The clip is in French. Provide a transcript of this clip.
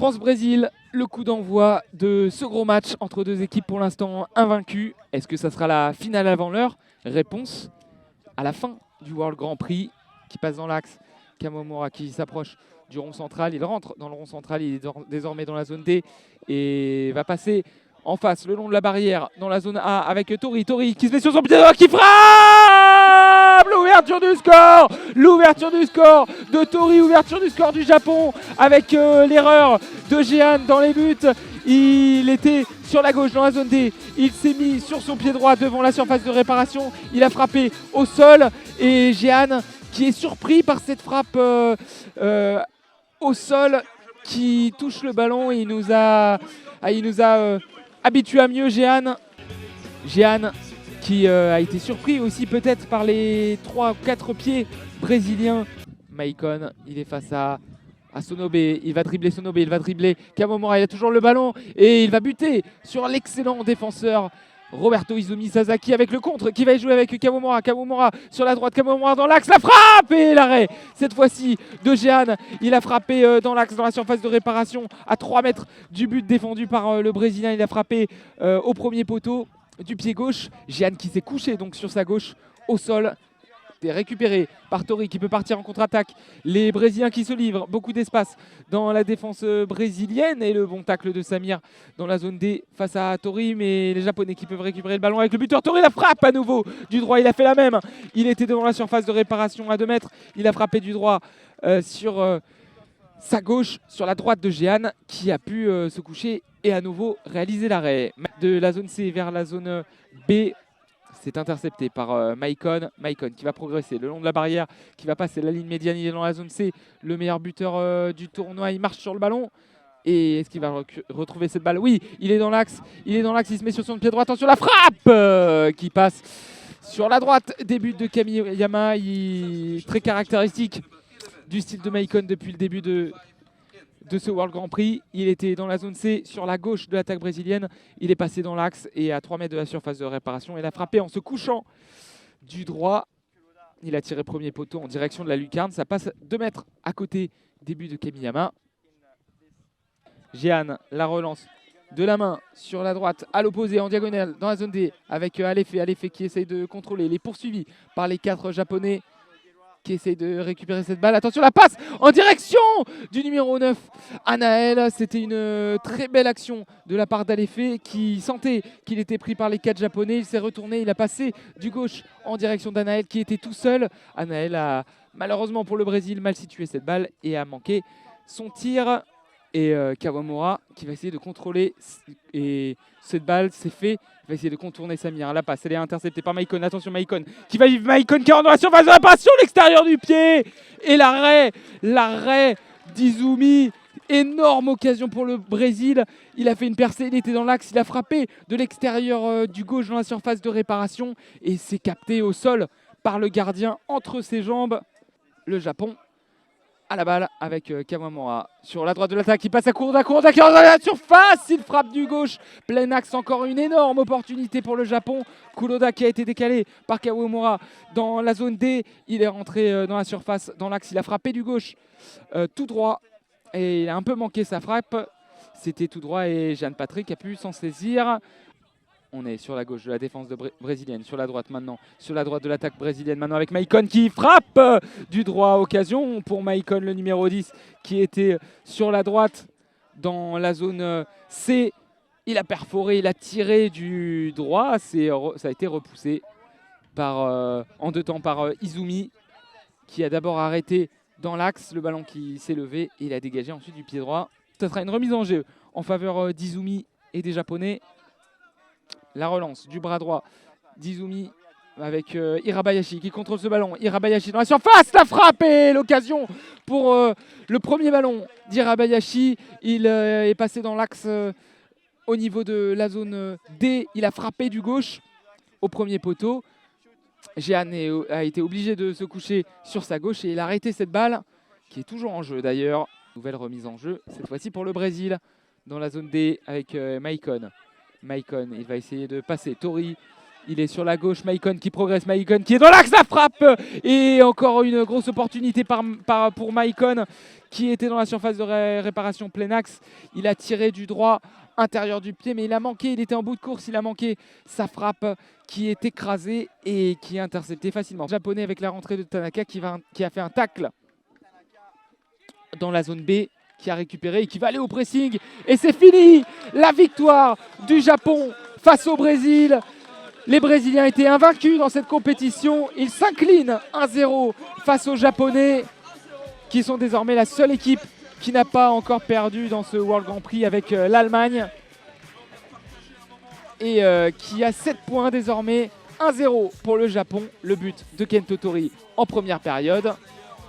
France-Brésil, le coup d'envoi de ce gros match entre deux équipes pour l'instant invaincues. Est-ce que ça sera la finale avant l'heure? Réponse à la fin du World Grand Prix qui passe dans l'axe. Kamomura qui s'approche du rond central. Il rentre dans le rond central, il est désormais dans la zone D et va passer en face le long de la barrière dans la zone A avec Tori. Tori qui se met sur son pied droit, qui frappe! L'ouverture du score! L'ouverture du score de Tori, ouverture du score du Japon avec l'erreur de Jehan dans les buts. Il était sur la gauche dans la zone D, il s'est mis sur son pied droit devant la surface de réparation, il a frappé au sol et Jehan qui est surpris par cette frappe au sol qui touche le ballon. Il nous a habitué à mieux, Jehan. Jehan qui a été surpris aussi peut-être par les 3 ou 4 pieds brésiliens. Maicon, il est face à Sonobe, il va dribbler Sonobe, il va dribbler Kamomura, il a toujours le ballon et il va buter sur l'excellent défenseur Roberto Izumi Sasaki avec le contre qui va jouer avec Kamomura. Kamomura sur la droite, Kamomura dans l'axe, la frappe et l'arrêt cette fois-ci de Jehan. Il a frappé dans l'axe, dans la surface de réparation à 3 mètres du but défendu par le Brésilien. Il a frappé au premier poteau du pied gauche. Jehan qui s'est couché donc sur sa gauche au sol. Récupéré par Tori qui peut partir en contre-attaque. Les Brésiliens qui se livrent, beaucoup d'espace dans la défense brésilienne et le bon tacle de Samir dans la zone D face à Tori, mais les Japonais qui peuvent récupérer le ballon avec le buteur. Tori la frappe à nouveau du droit, il a fait la même. Il était devant la surface de réparation à 2 mètres, il a frappé du droit sur sa gauche, sur la droite de Jehan qui a pu se coucher et à nouveau réaliser l'arrêt. De la zone C vers la zone B, c'est intercepté par Maicon. Maicon qui va progresser le long de la barrière, qui va passer la ligne médiane. Il est dans la zone C, le meilleur buteur du tournoi. Il marche sur le ballon. Et est-ce qu'il va retrouver cette balle? Oui, il est dans l'axe. Il se met sur son pied droit. Attention, la frappe qui passe sur la droite. Début de Kamiyama, très caractéristique du style de Maicon depuis le début de ce World Grand Prix. Il était dans la zone C sur la gauche de l'attaque brésilienne. Il est passé dans l'axe et à 3 mètres de la surface de réparation. Il a frappé en se couchant du droit. Il a tiré premier poteau en direction de la lucarne. Ça passe 2 mètres à côté, début de Kamiyama. Jehan, la relance de la main sur la droite, à l'opposé, en diagonale, dans la zone D, avec Alefe. Alefe qui essaye de contrôler. Il est poursuivi par les 4 Japonais qui essaye de récupérer cette balle. Attention, la passe en direction du numéro 9, Anaël. C'était une très belle action de la part d'Alefe qui sentait qu'il était pris par les 4 Japonais. Il s'est retourné, il a passé du gauche en direction d'Anaël qui était tout seul. Anaël a malheureusement pour le Brésil mal situé cette balle et a manqué son tir. Et Kawamura qui va essayer de contrôler et cette balle, c'est fait. Il va essayer de contourner Samir. La passe, elle est interceptée par Maicon. Attention, Maicon qui va vivre. Maicon qui rentre dans la surface de réparation, l'extérieur du pied. Et l'arrêt d'Izumi. Énorme occasion pour le Brésil. Il a fait une percée, il était dans l'axe. Il a frappé de l'extérieur du gauche dans la surface de réparation. Et c'est capté au sol par le gardien entre ses jambes. Le Japon à la balle avec Kamamura sur la droite de l'attaque, il passe à Kuroda qui est dans la surface, il frappe du gauche, plein axe, encore une énorme opportunité pour le Japon. Kuroda qui a été décalé par Kawamura dans la zone D, il est rentré dans la surface, dans l'axe, il a frappé du gauche tout droit et il a un peu manqué sa frappe, c'était tout droit et Jean Patrick a pu s'en saisir. On est sur la gauche de la défense brésilienne, sur la droite maintenant, sur la droite de l'attaque brésilienne maintenant avec Maicon qui frappe du droit. Occasion pour Maicon, le numéro 10, qui était sur la droite dans la zone C. Il a perforé, il a tiré du droit. Ça a été repoussé en 2 temps par Izumi, qui a d'abord arrêté dans l'axe le ballon qui s'est levé et il a dégagé ensuite du pied droit. Ça sera une remise en jeu en faveur d'Izumi et des Japonais. La relance du bras droit d'Izumi avec Hirabayashi qui contrôle ce ballon. Hirabayashi dans la surface, la frappe et l'occasion pour le premier ballon d'Hirabayashi. Il est passé dans l'axe au niveau de la zone D. Il a frappé du gauche au premier poteau. Jehan a été obligé de se coucher sur sa gauche et il a arrêté cette balle qui est toujours en jeu d'ailleurs. Nouvelle remise en jeu, cette fois-ci pour le Brésil dans la zone D avec Maicon. Maicon, il va essayer de passer. Tori Il est sur la gauche, Maicon qui progresse, Maicon qui est dans l'axe, la frappe. Et encore une grosse opportunité pour Maicon qui était dans la surface de réparation plein axe. Il a tiré du droit intérieur du pied, mais il a manqué, il était en bout de course, il a manqué sa frappe qui est écrasée et qui est interceptée facilement. Japonais avec la rentrée de Tanaka qui a fait un tacle dans la zone B, qui a récupéré et qui va aller au pressing. Et c'est fini, la victoire du Japon face au Brésil. Les Brésiliens étaient invaincus dans cette compétition. Ils s'inclinent 1-0 face aux Japonais, qui sont désormais la seule équipe qui n'a pas encore perdu dans ce World Grand Prix avec l'Allemagne. Et qui a 7 points désormais. 1-0 pour le Japon. Le but de Kento Tori en première période.